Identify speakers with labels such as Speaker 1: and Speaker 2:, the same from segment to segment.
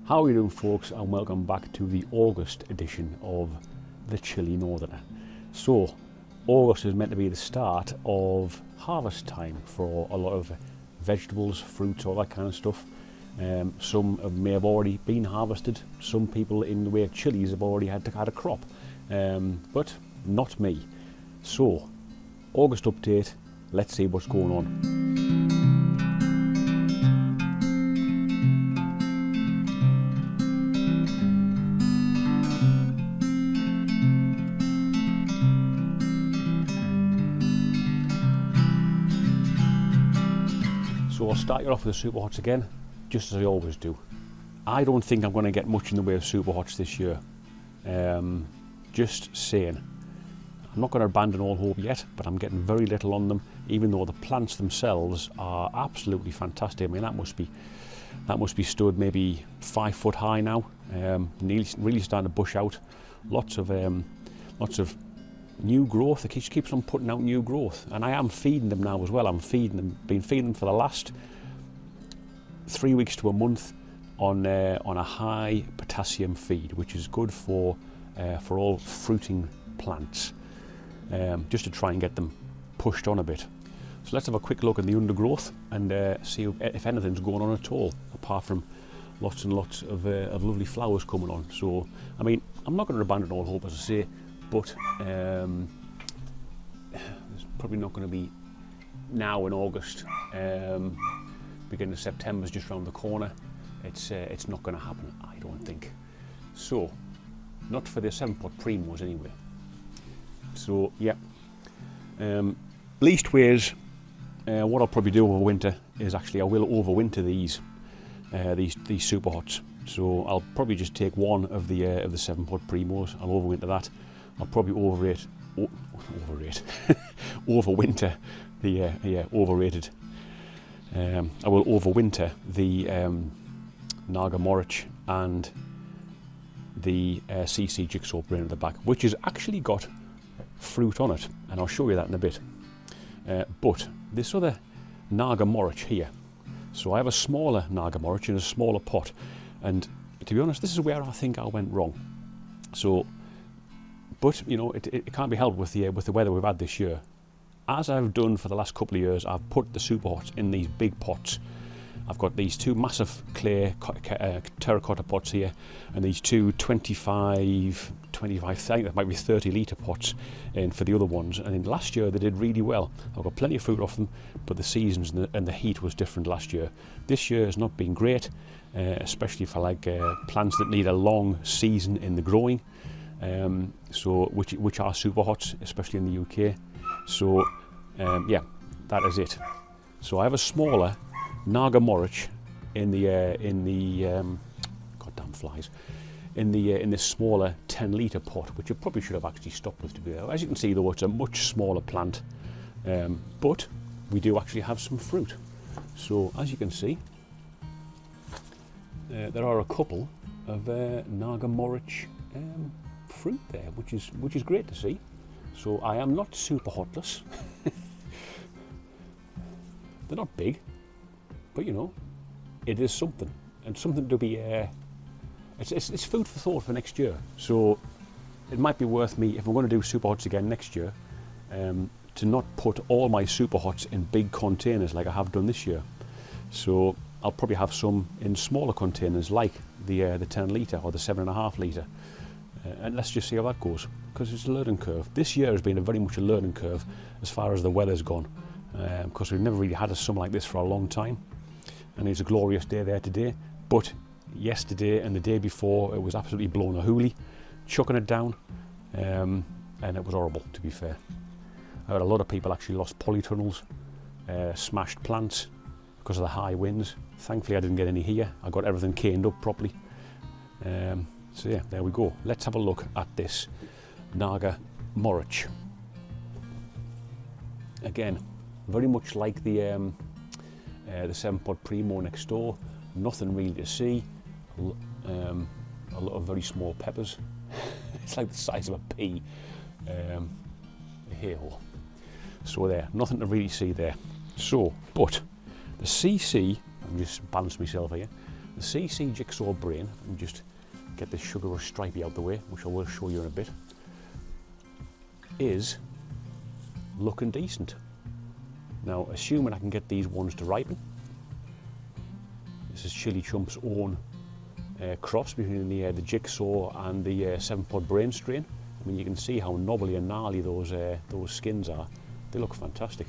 Speaker 1: How are you doing, folks, and welcome back to the August edition of the Chilli Northerner. So August is meant to be the start of harvest time for a lot of vegetables, fruits, all that kind of stuff. Some may have already been harvested. Some people in the way of chilies have already had a crop, but not me. So August update, let's see what's going on. So I'll start you off with the Superhots again, just as I always do. I don't think I'm going to get much in the way of Superhots this year. Just saying. I'm not going to abandon all hope yet, but I'm getting very little on them, even though the plants themselves are absolutely fantastic. I mean, that must be stood maybe 5 foot high now. Really starting to bush out. Lots of new growth. It just keeps on putting out new growth, and I am feeding them now as well. Been feeding them for the last 3 weeks to a month on a high potassium feed, which is good for all fruiting plants, just to try and get them pushed on a bit. So let's have a quick look at the undergrowth and see if anything's going on at all, apart from lots and lots of lovely flowers coming on. So I mean, I'm not going to abandon all hope, as I say, but there's probably not going to be now in August. Beginning of September's just around the corner. It's not going to happen, I don't think. So, not for the 7-pot primos anyway. So yeah, leastways, what I'll probably do over winter is actually I will overwinter these Superhots. So I'll probably just take one of the 7-pot primos. I'll overwinter that. I'll probably overwinter the overrated. I will overwinter the Naga-Morich and the CC Jigsaw Brain at the back, which has actually got fruit on it, and I'll show you that in a bit. But this other Naga-Morich here, so I have a smaller Naga-Morich in a smaller pot, and to be honest, this is where I think I went wrong. So, but you know, it can't be helped with the weather we've had this year. As I've done for the last couple of years, I've put the Superhots in these big pots. I've got these two massive clay terracotta pots here, and these two 25, I think that might be 30 litre pots in for the other ones. And in last year they did really well. I've got plenty of fruit off them, but the seasons and the heat was different last year. This year has not been great, especially for plants that need a long season in the growing. So which are Superhots, especially in the UK. So yeah, that is it. So I have a smaller Naga-Morich in the goddamn flies, in this smaller 10 litre pot, which I probably should have actually stopped with, to be there. As you can see though, it's a much smaller plant, but we do actually have some fruit. So as you can see, there are a couple of Naga-Morich fruit there, which is great to see. So I am not super hotless. They're not big, but you know, it is something, and something to be. It's food for thought for next year. So it might be worth me, if I'm going to do Superhots again next year, to not put all my Superhots in big containers like I have done this year. So I'll probably have some in smaller containers, like the 10 litre or the 7.5 litre. And let's just see how that goes, because it's a learning curve. This year has been very much a learning curve as far as the weather's gone, because we've never really had a summer like this for a long time, and it's a glorious day there today. But yesterday and the day before, it was absolutely blowing a hoolie, chucking it down, and it was horrible, to be fair. I heard a lot of people actually lost polytunnels, smashed plants because of the high winds. Thankfully I didn't get any here. I got everything caned up properly. So yeah, there we go. Let's have a look at this Naga-Morich. Again, very much like the 7-pot Primo next door. Nothing really to see. A lot of very small peppers. It's like the size of a pea. Hey-ho. So there, nothing to really see there. So, but the CC, I'm just balancing myself here. The CC Jigsaw Brain, let me just get this sugar rush stripey out the way, which I will show you in a bit, is looking decent. Now, assuming I can get these ones to ripen, this is Chilli Chump's own cross between the Jigsaw and the 7-Pod Brain strain. I mean, you can see how knobbly and gnarly those skins are. They look fantastic.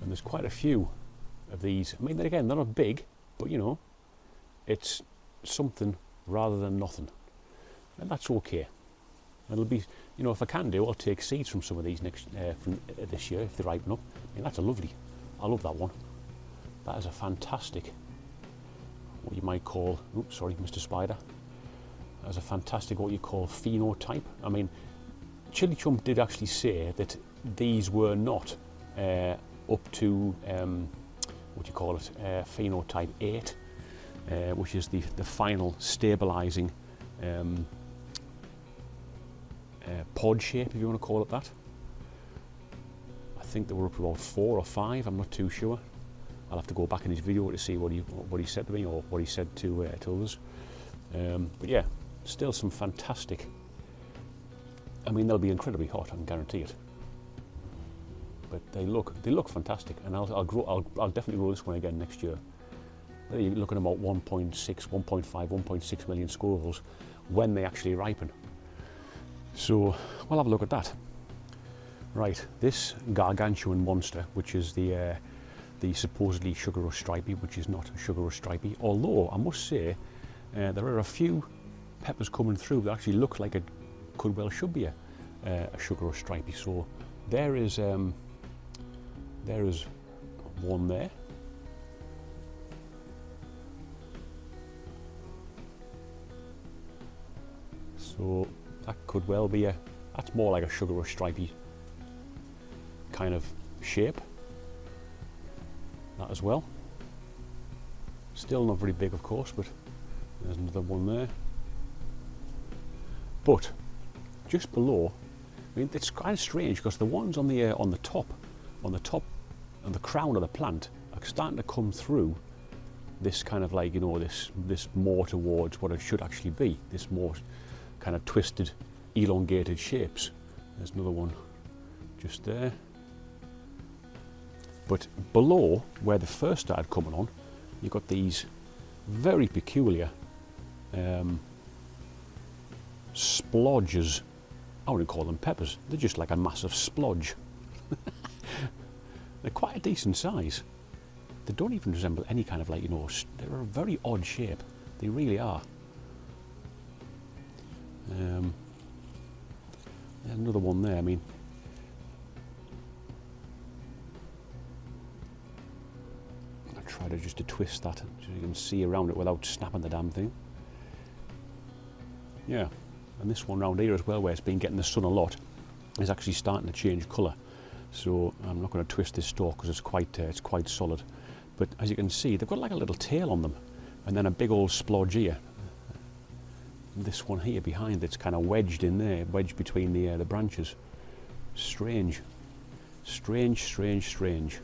Speaker 1: And there's quite a few of these. I mean, again, they're not big, but you know, it's something rather than nothing. And that's okay. It'll be, you know, if I can do, I'll take seeds from some of these from this year if they ripen up. I mean, that's a lovely, I love that one. That is a fantastic, what you might call, oops, sorry, Mr. Spider. That's a fantastic, what you call phenotype. I mean, Chilli Chump did actually say that these were not up to, what do you call it, phenotype 8, which is the final stabilising pod shape, if you want to call it that. I think they were up to about 4 or 5, I'm not too sure. I'll have to go back in his video to see what he said to me or what he said to others. But yeah, still some fantastic. I mean, they'll be incredibly hot, I can guarantee it. But they look fantastic, and I'll definitely grow this one again next year. You're looking at about 1.6, 1.5, 1.6 million Scovilles when they actually ripen. So we'll have a look at that. Right, this gargantuan monster, which is the supposedly sugar rush stripey, which is not a sugar rush stripey. Although I must say, there are a few peppers coming through that actually look like it should be a sugar rush stripey. So there is one there. So that could well be that's more like a sugar rush stripey kind of shape. That as well. Still not very big, of course, but there's another one there. But just below, I mean, it's kind of strange because the ones on the top, and the crown of the plant are starting to come through this kind of like, you know, this more towards what it should actually be. This more kind of twisted, elongated shapes. There's another one just there. But below, where they first started coming on, you've got these very peculiar splodges. I wouldn't call them peppers. They're just like a massive splodge. They're quite a decent size. They don't even resemble any kind of like, you know, they're a very odd shape. They really are. There's another one there. I mean, I try to twist that so you can see around it without snapping the damn thing. Yeah, and this one round here as well, where it's been getting the sun a lot, is actually starting to change colour. So I'm not going to twist this stalk because it's quite solid. But as you can see, they've got like a little tail on them, and then a big old splodge here. And this one here behind it's kind of wedged in there, wedged between the branches. Strange, strange, strange, strange.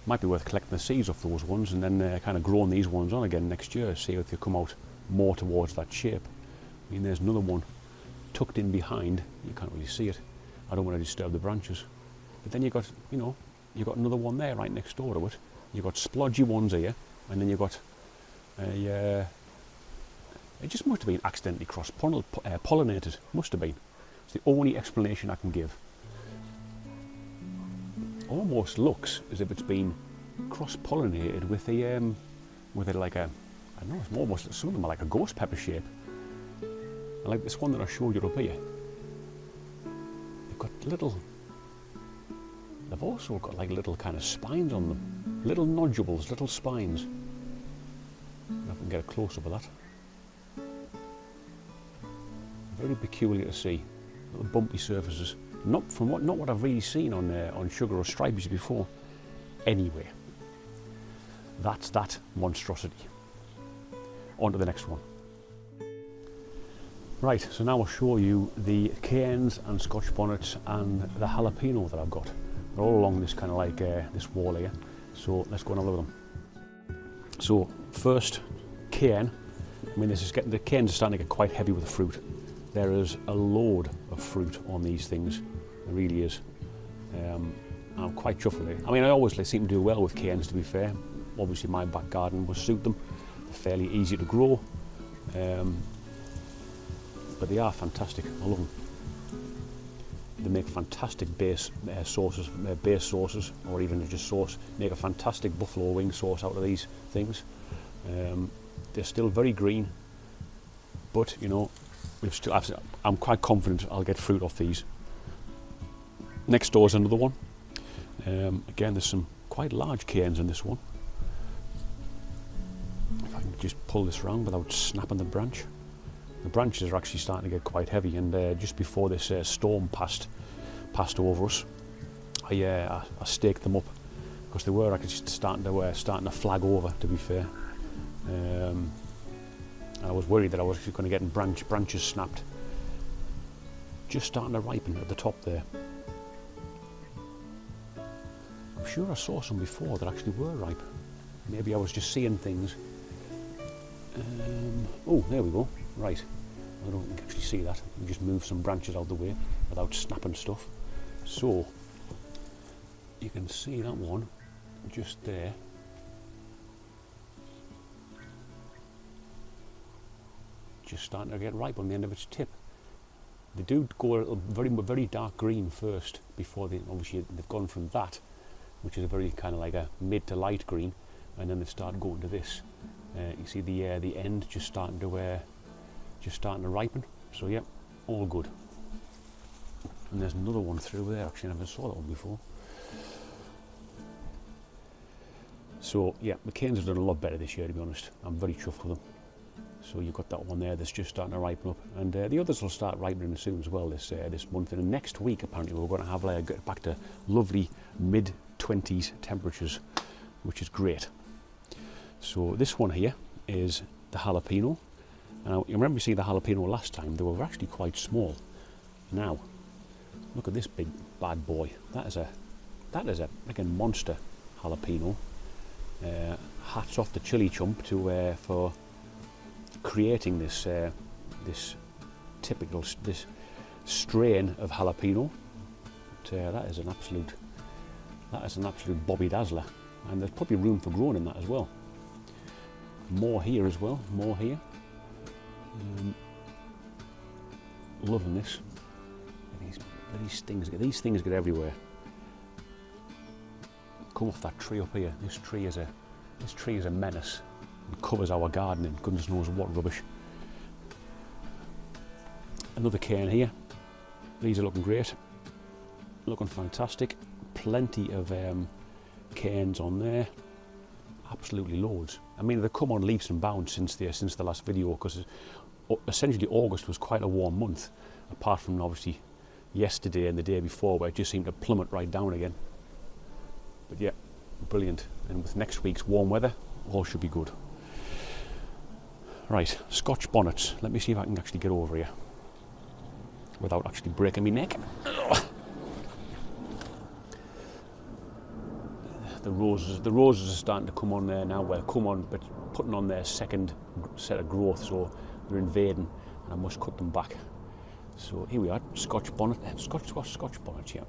Speaker 1: Might be worth collecting the seeds off those ones and then kind of growing these ones on again next year, see if they come out more towards that shape. I mean, there's another one tucked in behind. You can't really see it. I don't want to disturb the branches. But then you've got, you know, you've got another one there right next door to it. You've got splodgy ones here, and then you've got it just must have been accidentally cross-pollinated. Must have been. It's the only explanation I can give. Almost looks as if it's been cross-pollinated with like a, I don't know, it's almost, some of them are like a ghost pepper shape. And like this one that I showed you up here. They've also got like little kind of spines on them. Little nodules, little spines. I can get a close-up of that. Very peculiar to see. Little bumpy surfaces. Not what I've really seen on sugar or stripies before. Anyway, that's that monstrosity. On to the next one. Right, so now I'll show you the Canns and Scotch Bonnets and the jalapeno that I've got. They're all along this kind of like this wall here. So let's go and have a look at them. So first, Cann. I mean, the canes are starting to get quite heavy with the fruit. There is a load of fruit on these things. There really is. I'm quite chuffed with it. I mean, I always seem to do well with canes, to be fair. Obviously, my back garden will suit them. They're fairly easy to grow. But they are fantastic. I love them. They make fantastic base sauces, or even just sauce. Make a fantastic buffalo wing sauce out of these things. They're still very green, but you know, I'm quite confident I'll get fruit off these. Next door is another one. Again, there's some quite large canes in this one. If I can just pull this round without snapping the branch. The branches are actually starting to get quite heavy, and just before this storm passed over us, I staked them up because they were actually starting to flag over, to be fair. And I was worried that I was actually going to get branches snapped. Just starting to ripen at the top there. I'm sure I saw some before that actually were ripe. Maybe I was just seeing things. Oh, there we go. Right. I don't think you can actually see that. You just move some branches out of the way without snapping stuff. So, you can see that one just there. Just starting to get ripe on the end of its tip. They do go a very dark green first before obviously they've gone from that, which is a very kind of like a mid to light green, and then they start going to this. You see the end just starting to ripen. So yeah, all good. And there's another one through there. Actually, I never saw that one before. So yeah, the canes have done a lot better this year, to be honest. I'm very chuffed with them. So you've got that one there that's just starting to ripen up, and the others will start ripening soon as well this month. And next week, apparently, we're going to have get back to lovely mid-20s temperatures, which is great. So this one here is the jalapeno. Now, you remember seeing the jalapeno last time? They were actually quite small. Now, look at this big bad boy. That is a freaking monster jalapeno. Hats off to Chilli Chump for creating this strain of jalapeno. But, that is an absolute Bobby Dazzler, and there's probably room for growing in that as well. More here as well. More here. Loving this. These things get everywhere. Come off that tree up here. This tree is a menace. It covers our garden in goodness knows what rubbish. Another cairn here. These are looking great. Looking fantastic. Plenty of cairns on there. Absolutely loads. I mean, they've come on leaps and bounds since the last video, because essentially August was quite a warm month, apart from obviously yesterday and the day before, where it just seemed to plummet right down again. But yeah, brilliant. And with next week's warm weather, all should be good. Right, Scotch bonnets. Let me see if I can actually get over here without actually breaking my neck. The roses are starting to come on there now. Well, come on, but putting on their second set of growth, so they're invading, and I must cut them back. So here we are, Scotch bonnet, Scotch bonnet. Yeah.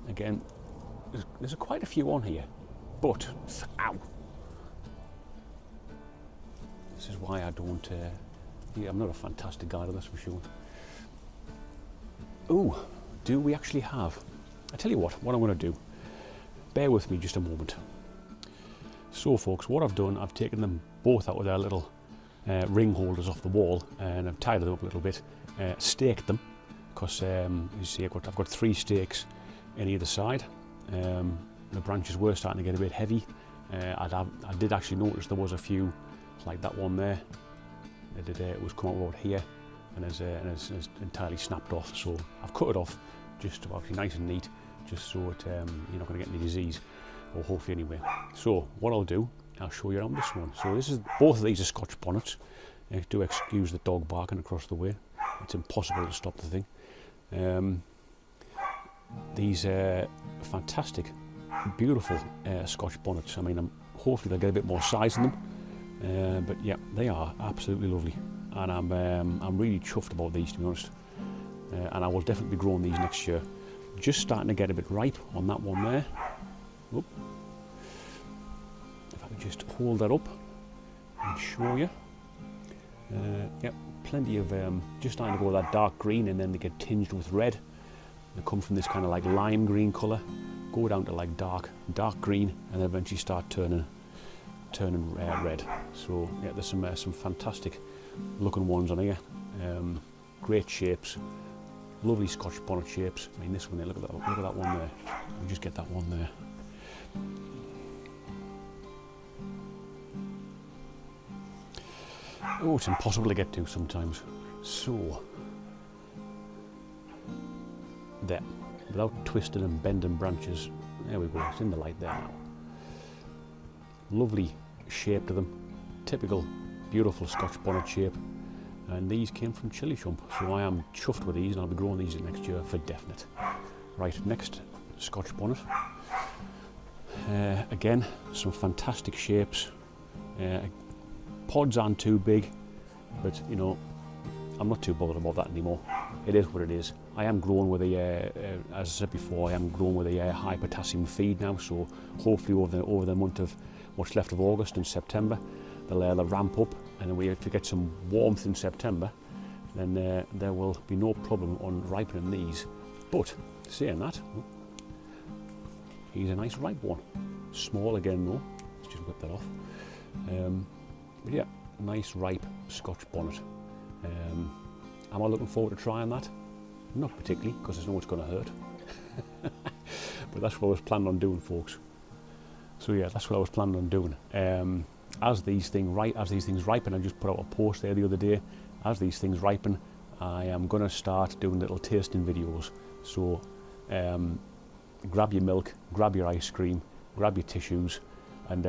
Speaker 1: Again, there's quite a few on here, but ow. This is why I don't. I'm not a fantastic gardener, that's for sure. Oh, do we actually have? I tell you what I'm going to do. Bear with me just a moment. So folks, what I've done, I've taken them both out of their little ring holders off the wall, and I've tied them up a little bit, staked them, because you see I've got 3 stakes in either side. The branches were starting to get a bit heavy. I did actually notice there was a few, like that one there. It was come out about here, and it's entirely snapped off. So I've cut it off, just to actually nice and neat, just so it, you're not going to get any disease, or hopefully anyway. So what I'll do, I'll show you on this one. So both of these are Scotch bonnets. Do excuse the dog barking across the way. It's impossible to stop the thing. these fantastic, beautiful Scotch bonnets. I mean, hopefully they'll get a bit more size in them, but yeah, they are absolutely lovely, and I'm really chuffed about these, to be honest. And I will definitely be growing these next year. Just starting to get a bit ripe on that one there. Oop. If I can just hold that up and show you. Yep, plenty of just starting to go that dark green, and then they get tinged with red. They come from this kind of like lime green colour, go down to like dark green, and then eventually start turning red. So yeah, there's some fantastic looking ones on here. Great shapes, lovely Scotch bonnet shapes. I mean, this one there, look at that one there. We'll just get that one there. Oh, it's impossible to get to sometimes. So, there, without twisting and bending branches, there we go, it's in the light there now. Lovely shape to them, typical, beautiful Scotch bonnet shape, and these came from Chilli Chump, so I am chuffed with these, and I'll be growing these next year for definite. Right, next, Scotch bonnet. Again, some fantastic shapes. Pods aren't too big, but you know, I'm not too bothered about that anymore. It is what it is. I am growing with as I said before, I am growing with a high potassium feed now, so hopefully over the month of what's left of August and September, they'll ramp up, and then if we get some warmth in September, then there will be no problem on ripening these. But saying that, here's a nice ripe one. Small again though, let's just whip that off. But yeah, nice ripe Scotch bonnet. Am I looking forward to trying that? Not particularly, because I know it's going to hurt. But that's what I was planning on doing, folks. So yeah, that's what I was planning on doing. As these things ripen, I just put out a post there the other day. As these things ripen, I am going to start doing little tasting videos. So grab your milk, grab your ice cream, grab your tissues, and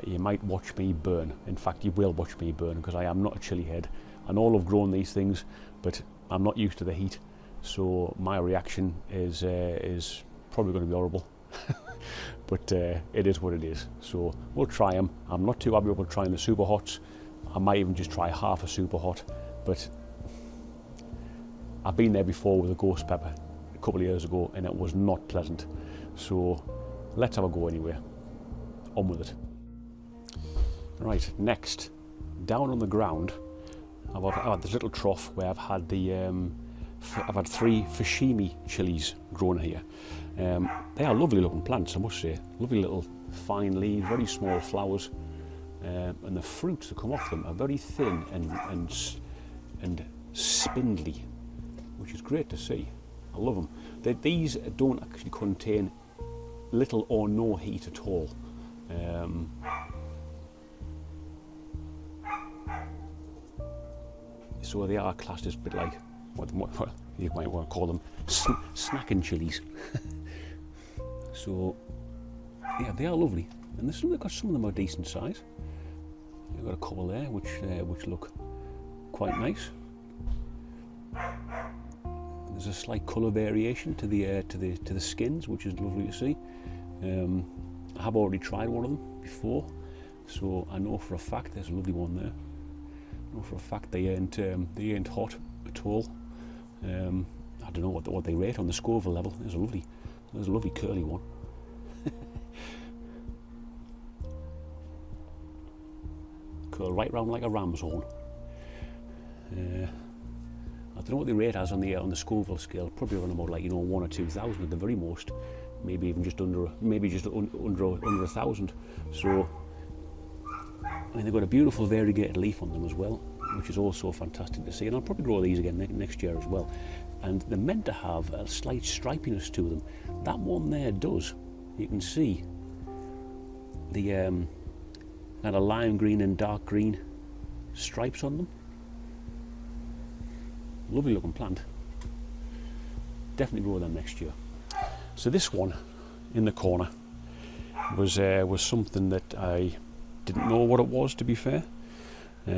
Speaker 1: you might watch me burn. In fact, you will watch me burn, because I am not a chili head. I know I've grown these things, but I'm not used to the heat, so my reaction is probably going to be horrible. But it is what it is. So we'll try them. I'm not too happy about trying the Superhots. I might even just try half a Superhot, but I've been there before with a ghost pepper a couple of years ago, and it was not pleasant. So let's have a go anyway. On with it. Right, next, down on the ground, I've had this little trough where I've had I've had 3 Fimi chilies grown here. They are lovely looking plants, I must say. Lovely little fine leaves, very small flowers, and the fruits that come off them are very thin and spindly, which is great to see. I love them. These don't actually contain little or no heat at all. So they are classed as a bit like what you might want to call them snacking chilies. So yeah, they are lovely, and they've got some of them are decent size. You've got a couple there which look quite nice. There's a slight colour variation to the skins, which is lovely to see. I have already tried one of them before, so I know for a fact there's a lovely one there. I know for a fact they ain't hot at all. I don't know what they rate on the Scoville level. There's a lovely curly one. Curl right round like a ram's horn. I don't know what they rate as on the Scoville scale. Probably around about 1,000 or 2,000 at the very most. Maybe even just under 1,000. So I mean, they've got a beautiful variegated leaf on them as well, which is also fantastic to see. And I'll probably grow these again next year as well. And they're meant to have a slight stripiness to them. That one there does. You can see the kind of lime green and dark green stripes on them. Lovely looking plant. Definitely grow them next year. So this one in the corner was something that I didn't know what it was, to be fair. I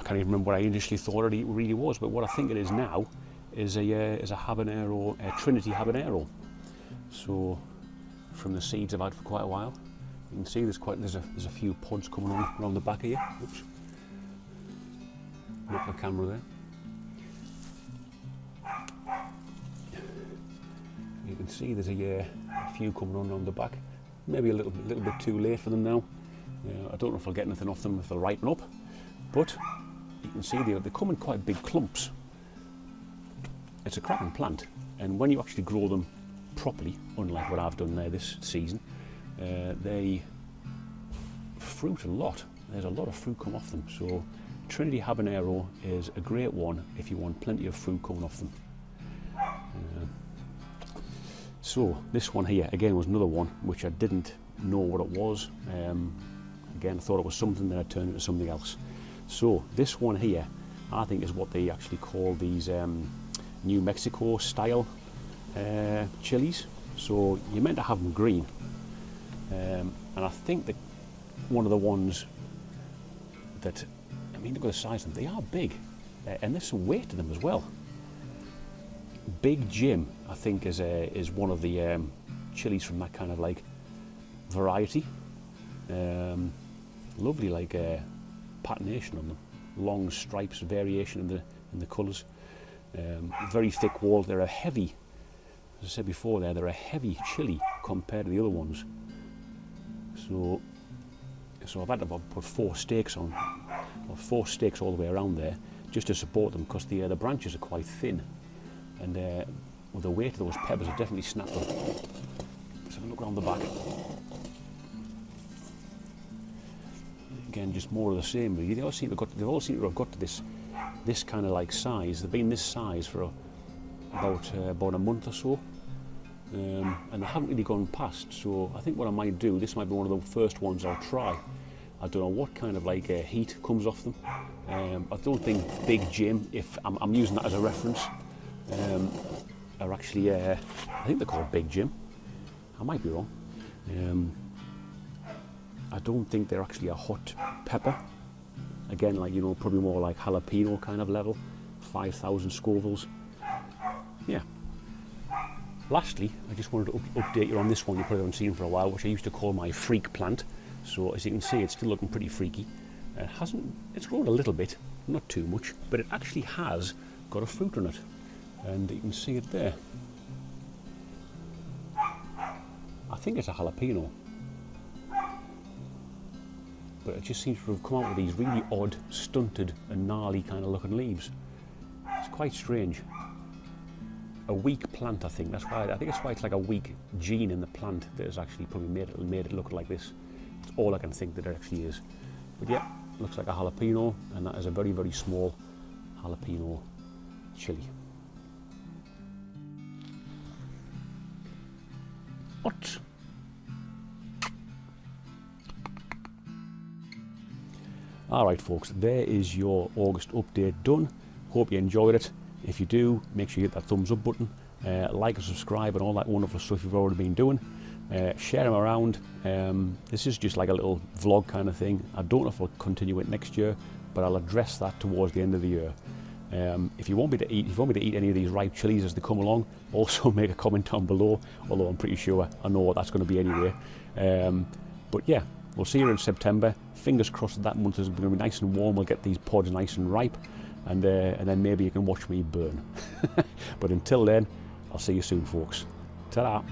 Speaker 1: can't even remember what I initially thought it really was, but what I think it is now is a habanero, a Trinity Habanero. So from the seeds I've had for quite a while. You can see there's a few pods coming on around the back here. Oops. Look at the camera there. You can see there's a few coming on around the back. Maybe a little bit too late for them now. I don't know if I'll get anything off them if they'll ripen up, but you can see they come in quite big clumps. It's a cracking plant, and when you actually grow them properly, unlike what I've done there this season, they fruit a lot. There's a lot of fruit come off them. So Trinity Habanero is a great one if you want plenty of fruit coming off them. So this one here again was another one which I didn't know what it was. Again, I thought it was something, then it turned into something else. So this one here, I think, is what they actually call these New Mexico style chilies. So you're meant to have them green, and I think that one of the ones that, I mean, look at the size of them. They are big, and there's some weight to them as well. Big Jim, I think, is one of the chilies from that kind of like variety. Lovely like patination on them, long stripes, variation in the colours. Very thick wall. They're a heavy, as I said before, they're a heavy chili compared to the other ones. So I've had to put 4 stakes on, or 4 stakes all the way around there, just to support them, because the branches are quite thin, and with the weight of those peppers, it definitely snapped them. Let's have a look around the back. Again, just more of the same. Really, they all seem to have got to this kind of like size. They've been this size for about a month or so, and they haven't really gone past. So I think what I might do, this might be one of the first ones I'll try. I don't know what kind of like heat comes off them. I don't think Big Jim, if I'm using that as a reference, are actually, I think they're called Big Jim. I might be wrong. I don't think they're actually a hot pepper. Again, like, you know, probably more like jalapeno kind of level, 5,000 Scovilles. Yeah. Lastly, I just wanted to update you on this one you probably haven't seen for a while, which I used to call my freak plant. So as you can see, it's still looking pretty freaky. It's grown a little bit, not too much, but it actually has got a fruit on it, and you can see it there. I think it's a jalapeno, but it just seems to have come out with these really odd, stunted and gnarly kind of looking leaves. It's quite strange. A weak plant, I think. That's why it's like a weak gene in the plant that has actually probably made it look like this. It's all I can think that it actually is. But yeah, looks like a jalapeno, and that is a very, very small jalapeno chili. What? Alright folks, there is your August update done. Hope you enjoyed it. If you do, make sure you hit that thumbs up button, like and subscribe and all that wonderful stuff you've already been doing. Share them around. This is just like a little vlog kind of thing. I don't know if I'll continue it next year, but I'll address that towards the end of the year. If you want me to eat any of these ripe chilies as they come along, also make a comment down below, although I'm pretty sure I know what that's going to be anyway. But yeah, we'll see you in September. Fingers crossed that month is going to be nice and warm. We'll get these pods nice and ripe, and then maybe you can watch me burn. But until then, I'll see you soon, folks. Ta-da!